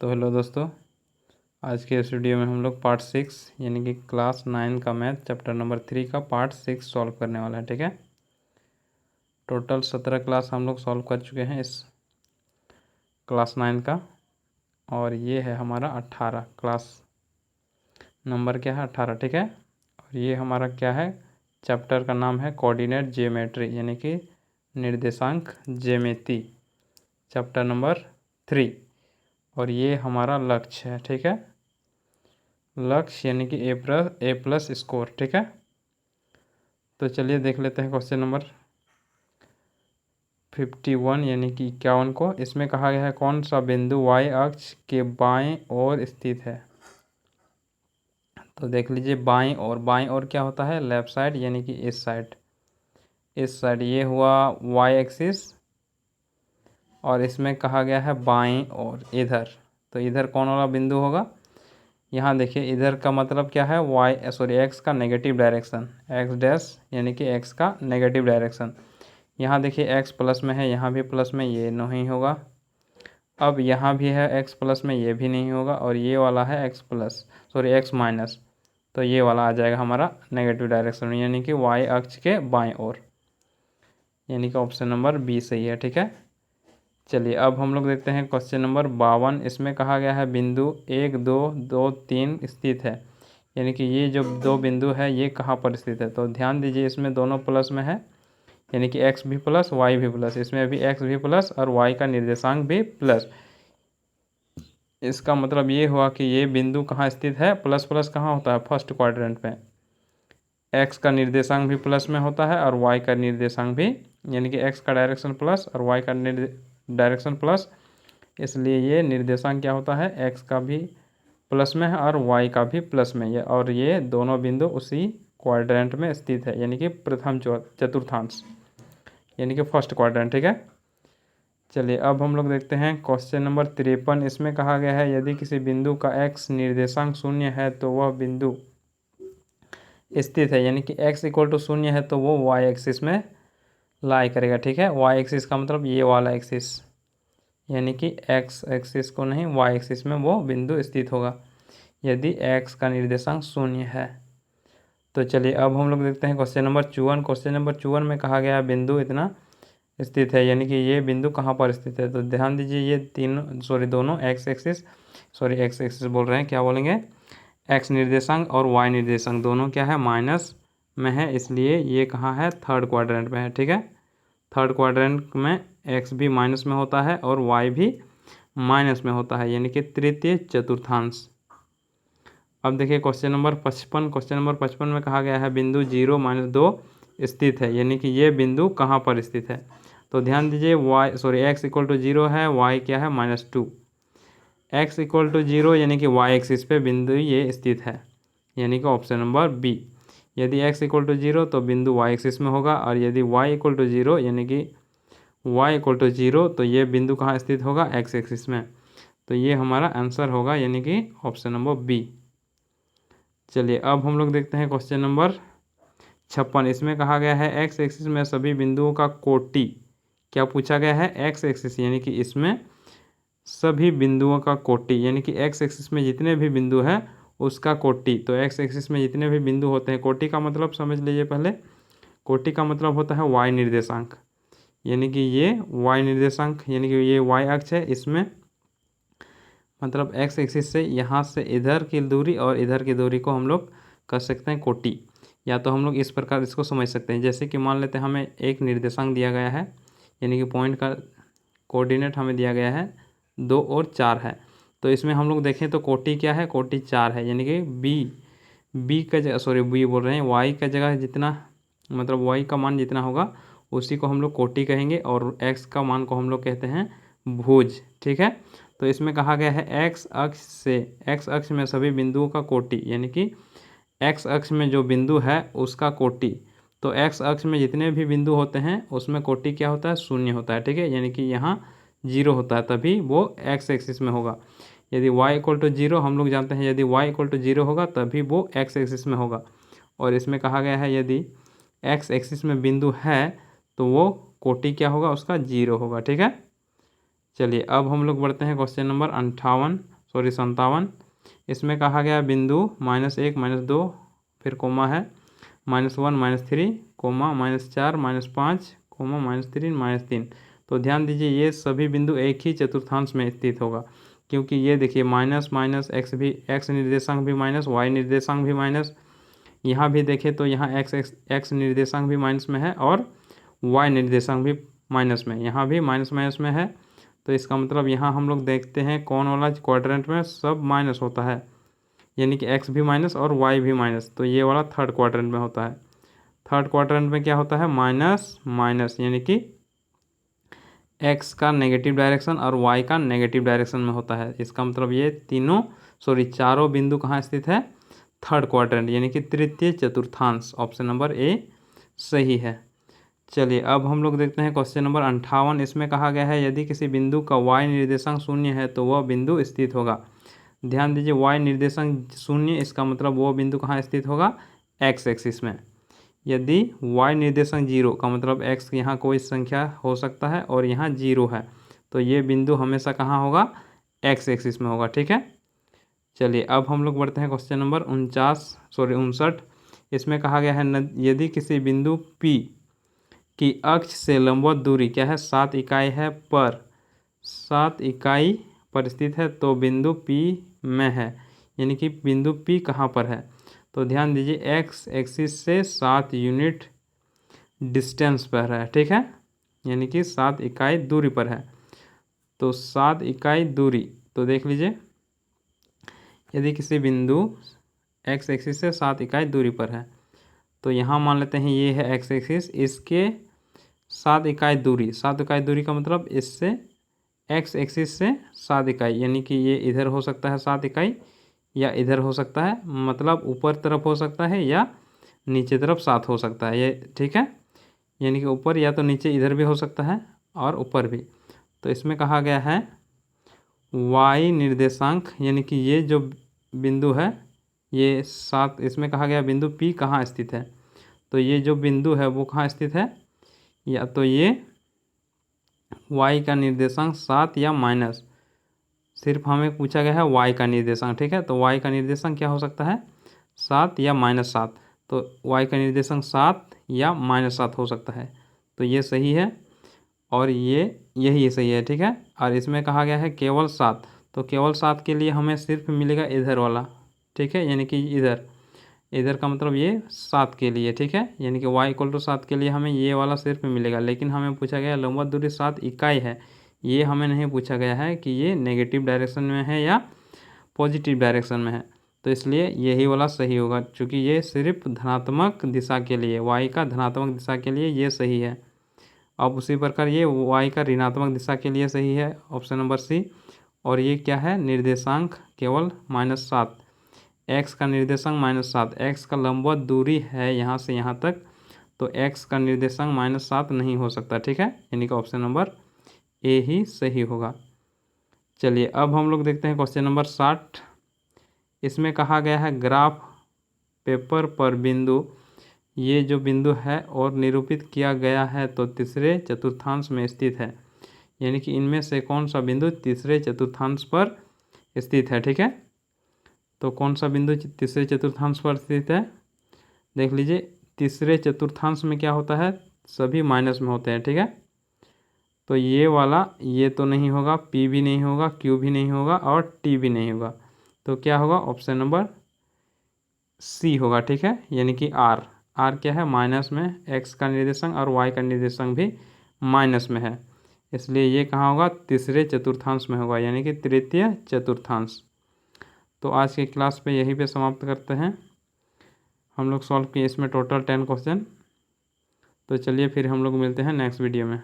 तो हेलो दोस्तों, आज के इस वीडियो में हम लोग पार्ट 6 यानी कि क्लास 9 का मैथ चैप्टर नंबर 3 का पार्ट 6 सॉल्व करने वाला है। ठीक है, टोटल 17 क्लास हम लोग सॉल्व कर चुके हैं इस क्लास 9 का, और ये है हमारा 18 क्लास नंबर क्या है 18। ठीक है, और ये हमारा क्या है, चैप्टर का नाम है कोऑर्डिनेट ज्योमेट्री यानी कि निर्देशांक ज्यामिति, चैप्टर नंबर 3। और ये हमारा लक्ष्य है। ठीक है, लक्ष्य यानी कि ए प्लस स्कोर। ठीक है, तो चलिए देख लेते हैं क्वेश्चन नंबर 51 यानी कि 51 को। इसमें कहा गया है कौन सा बिंदु y अक्ष के बाएं ओर स्थित है। तो देख लीजिए बाएं ओर क्या होता है, लेफ्ट साइड यानी कि इस साइड ये हुआ y एक्सिस, और इसमें कहा गया है बाएं ओर इधर, तो इधर कौन वाला बिंदु होगा। यहाँ देखिए इधर का मतलब क्या है, एक्स का नेगेटिव डायरेक्शन, एक्स डैश यानी कि एक्स का नेगेटिव डायरेक्शन। यहाँ देखिए एक्स प्लस में है, यहाँ भी प्लस में, ये नहीं होगा। अब यहाँ भी है एक्स प्लस में, ये भी नहीं होगा। और ये वाला है एक्स माइनस, तो ये वाला आ जाएगा हमारा नेगेटिव डायरेक्शन में, यानी कि वाई अक्ष के बाएं ओर, यानी कि ऑप्शन नंबर बी सही है। ठीक है, चलिए अब हम लोग देखते हैं क्वेश्चन नंबर 52। इसमें कहा गया है बिंदु 1 2 2 3 स्थित है, यानी कि ये जो दो बिंदु है ये कहाँ पर स्थित है। तो ध्यान दीजिए इसमें दोनों प्लस में है, यानी कि x भी प्लस y भी प्लस, इसमें भी x भी प्लस और y का निर्देशांक भी प्लस। इसका मतलब ये हुआ कि ये बिंदु कहाँ स्थित है, प्लस प्लस कहाँ होता है, फर्स्ट क्वाड्रेंट में। x का निर्देशांक भी प्लस में होता है और y का निर्देशांक भी, यानी कि x का डायरेक्शन प्लस और y का डायरेक्शन प्लस, इसलिए ये निर्देशांक क्या होता है, x का भी प्लस में है और y का भी प्लस में है, और ये दोनों बिंदु उसी क्वाड्रेंट में स्थित है, यानी कि प्रथम चतुर्थांश, यानी कि फर्स्ट क्वाड्रेंट। ठीक है, चलिए अब हम लोग देखते हैं क्वेश्चन नंबर 53। इसमें कहा गया है यदि किसी बिंदु का x निर्देशांक शून्य है तो वह बिंदु स्थित है, यानी कि x इक्वल टू शून्य है तो वो y एक्सिस में लाई करेगा। ठीक है, y एक्सिस का मतलब ये वाला एक्सिस, यानी कि x एक्सिस को नहीं, y एक्सिस में वो बिंदु स्थित होगा यदि x का निर्देशांक शून्य है। तो चलिए अब हम लोग देखते हैं क्वेश्चन नंबर 54। क्वेश्चन नंबर 54 में कहा गया बिंदु इतना स्थित है, यानी कि ये बिंदु कहाँ पर स्थित है। तो ध्यान दीजिए ये दोनों एक्स एक्सिस बोल रहे हैं, क्या बोलेंगे, एक्स निर्देशांक और वाई निर्देशांक दोनों क्या है, माइनस में है, इसलिए ये कहाँ है, थर्ड क्वाड्रेंट में है। ठीक है, थर्ड क्वाड्रेंट में एक्स भी माइनस में होता है और वाई भी माइनस में होता है, यानी कि तृतीय चतुर्थांश। अब देखिए क्वेश्चन नंबर 55। क्वेश्चन नंबर 55 में कहा गया है बिंदु 0 -2 स्थित है, यानी कि ये बिंदु कहाँ पर स्थित है। तो ध्यान दीजिए एक्स इक्वल टू 0 है, वाई क्या है, -2। एक्स इक्वल टू 0 यानी कि वाई एक्सिस पे बिंदु ये स्थित है, यानी कि ऑप्शन नंबर बी। यदि एक्स इक्वल टू 0 तो बिंदु वाई एक्सिस में होगा, और यदि वाई इक्वल टू 0 यानी कि वाई इक्वल टू 0 तो ये बिंदु कहाँ स्थित होगा, एक्स एक्सिस में। तो ये हमारा आंसर होगा, यानी कि ऑप्शन नंबर बी। चलिए अब हम लोग देखते हैं क्वेश्चन नंबर 56। इसमें कहा गया है एक्स एक्सिस में सभी बिंदुओं का कोटि, क्या पूछा गया है, एक्स एक्सिस यानी कि इसमें सभी बिंदुओं का कोटि, यानी कि एक्स एक्सिस में जितने भी बिंदु हैं उसका कोटि। तो एक्स एक्सिस में जितने भी बिंदु होते हैं, कोटि का मतलब समझ लीजिए पहले, कोटि का मतलब होता है वाई निर्देशांक, यानी कि ये वाई निर्देशांक, यानी कि ये वाई अक्ष है, इसमें मतलब एक्स एक्सिस से यहाँ से इधर की दूरी और इधर की दूरी को हम लोग कर सकते हैं कोटि। या तो हम लोग इस प्रकार इसको समझ सकते हैं, जैसे कि मान लेते हैं हमें एक निर्देशांक दिया गया है, यानी कि पॉइंट का कोऑर्डिनेट हमें दिया गया है 2 और 4 है। तो इसमें हम लोग देखें तो कोटि क्या है, कोटि 4 है, यानी कि बी का जगह बी बोल रहे हैं, वाई का जगह जितना, मतलब वाई का मान जितना होगा उसी को हम लोग कोटि कहेंगे, और एक्स का मान को हम लोग कहते हैं भुज। ठीक है, तो इसमें कहा गया है एक्स अक्ष में सभी बिंदुओं का कोटि, यानी कि एक्स अक्ष में जो बिंदु है उसका कोटि। तो एक्स अक्ष में जितने भी बिंदु होते हैं उसमें कोटि क्या होता है, शून्य होता है। ठीक है, यानी कि यहाँ 0 होता है, तभी वो एक्स एक्सिस में होगा। यदि y इक्वल टू 0 हम लोग जानते हैं, यदि y इक्वल टू 0 होगा तभी वो एक्स एक्सिस में होगा। और इसमें कहा गया है यदि एक्स एक्सिस में बिंदु है तो वो कोटि क्या होगा, उसका 0 होगा। ठीक है, चलिए अब हम लोग बढ़ते हैं क्वेश्चन नंबर 57। इसमें कहा गया बिंदु -1 -2 फिर कोमा है -1 -3 कोमा -4 -5 कोमा -3 -3। तो ध्यान दीजिए ये सभी बिंदु एक ही चतुर्थांश में स्थित होगा, क्योंकि ये देखिए माइनस माइनस एक्स भी, एक्स निर्देशांक भी माइनस, वाई निर्देशांक भी माइनस, यहाँ भी देखें तो यहाँ एक्स निर्देशांक भी माइनस में है और वाई निर्देशांक भी माइनस में, यहाँ भी माइनस माइनस में है। तो इसका मतलब यहाँ हम लोग देखते हैं कौन वाला क्वाड्रेंट में सब माइनस होता है, यानी कि एक्स भी माइनस और वाई भी माइनस। तो ये वाला थर्ड क्वाड्रेंट में होता है। थर्ड क्वाड्रेंट में क्या होता है, माइनस माइनस, यानी कि एक्स का नेगेटिव डायरेक्शन और वाई का नेगेटिव डायरेक्शन में होता है। इसका मतलब ये चारों बिंदु कहाँ स्थित है, थर्ड क्वाड्रेंट यानी कि तृतीय चतुर्थांश। ऑप्शन नंबर ए सही है। चलिए अब हम लोग देखते हैं क्वेश्चन नंबर 58। इसमें कहा गया है यदि किसी बिंदु का y निर्देशांक 0 है तो वह बिंदु स्थित होगा। ध्यान दीजिए y निर्देशांक 0, इसका मतलब वो बिंदु कहाँ स्थित होगा, x एक्सिस में। यदि y निर्देशांक 0 का मतलब x यहाँ कोई संख्या हो सकता है और यहाँ 0 है, तो ये बिंदु हमेशा कहाँ होगा, x एक्सिस में होगा। ठीक है। चलिए अब हम लोग बढ़ते हैं क्वेश्चन नंबर 59। इसमें कहा गया है यदि किसी बिंदु P की अक्ष से लंबवत दूरी क्या है, 7 इकाई है, पर 7 इकाई पर स्थित है, तो बिंदु P में है। यानी कि बिंदु P कहाँ पर है, तो ध्यान दीजिए एक्स एक्सिस से 7 यूनिट डिस्टेंस पर है। ठीक है, यानी कि 7 इकाई दूरी पर है। तो 7 इकाई दूरी, तो देख लीजिए यदि किसी बिंदु एक्स एक्सिस से 7 इकाई दूरी पर है, तो यहाँ मान लेते हैं ये है एक्स एक्सिस, इसके 7 इकाई दूरी, 7 इकाई दूरी का मतलब इससे एक्स एक्सिस से 7 इकाई, यानी कि ये इधर हो सकता है 7 इकाई या इधर हो सकता है, मतलब ऊपर तरफ हो सकता है या नीचे तरफ 7 हो सकता है ये। ठीक है, यानी कि ऊपर या तो नीचे इधर भी हो सकता है और ऊपर भी। तो इसमें कहा गया है वाई निर्देशांक, यानी कि ये जो बिंदु है ये 7, इसमें कहा गया बिंदु P कहाँ स्थित है, तो ये जो बिंदु है वो कहाँ स्थित है, या तो ये y का निर्देशांक 7 या माइनस, सिर्फ हमें पूछा गया है y का निर्देशांक। ठीक है, तो y का निर्देशांक क्या हो सकता है, 7 या -7। तो y का निर्देशांक 7 या -7 हो सकता है, तो ये सही है और यही सही है। ठीक है, और इसमें कहा गया है केवल 7, तो केवल 7 के लिए हमें सिर्फ मिलेगा इधर वाला। ठीक है, यानी कि इधर का मतलब ये 7 के लिए। ठीक है, यानी कि y = 7 के लिए हमें ये वाला सिर्फ मिलेगा, लेकिन हमें पूछा गया लंबवत दूरी 7 इकाई है, ये हमें नहीं पूछा गया है कि ये नेगेटिव डायरेक्शन में है या पॉजिटिव डायरेक्शन में है। तो इसलिए यही वाला सही होगा, क्योंकि ये सिर्फ धनात्मक दिशा के लिए, y का धनात्मक दिशा के लिए ये सही है। अब उसी प्रकार ये y का ऋणात्मक दिशा के लिए सही है, ऑप्शन नंबर सी। और ये क्या है, निर्देशांक केवल -7, x का निर्देशांक -7, x का लंबवत दूरी है यहाँ से यहाँ तक, तो x का निर्देशांक -7 नहीं हो सकता। ठीक है, यानी कि ऑप्शन नंबर ए ही सही होगा। चलिए अब हम लोग देखते हैं क्वेश्चन नंबर 60। इसमें कहा गया है ग्राफ पेपर पर बिंदु, ये जो बिंदु है और निरूपित किया गया है तो तीसरे चतुर्थांश में स्थित है, यानी कि इनमें से कौन सा बिंदु तीसरे चतुर्थांश पर स्थित है। ठीक है, तो कौन सा बिंदु तीसरे चतुर्थांश पर स्थित है, देख लीजिए तीसरे चतुर्थांश में क्या होता है, सभी माइनस में होते हैं। ठीक है, तो ये वाला ये तो नहीं होगा, P भी नहीं होगा, Q भी नहीं होगा और T भी नहीं होगा, तो क्या होगा, ऑप्शन नंबर सी होगा। ठीक है, यानी कि R क्या है, माइनस में, x का निर्देशांक और y का निर्देशांक भी माइनस में है, इसलिए ये कहाँ होगा, तीसरे चतुर्थांश में होगा, यानी कि तृतीय चतुर्थांश। तो आज की क्लास पे यहीं पे समाप्त करते हैं। हम लोग सॉल्व किए इसमें टोटल 10 क्वेश्चन। तो चलिए फिर हम लोग मिलते हैं नेक्स्ट वीडियो में।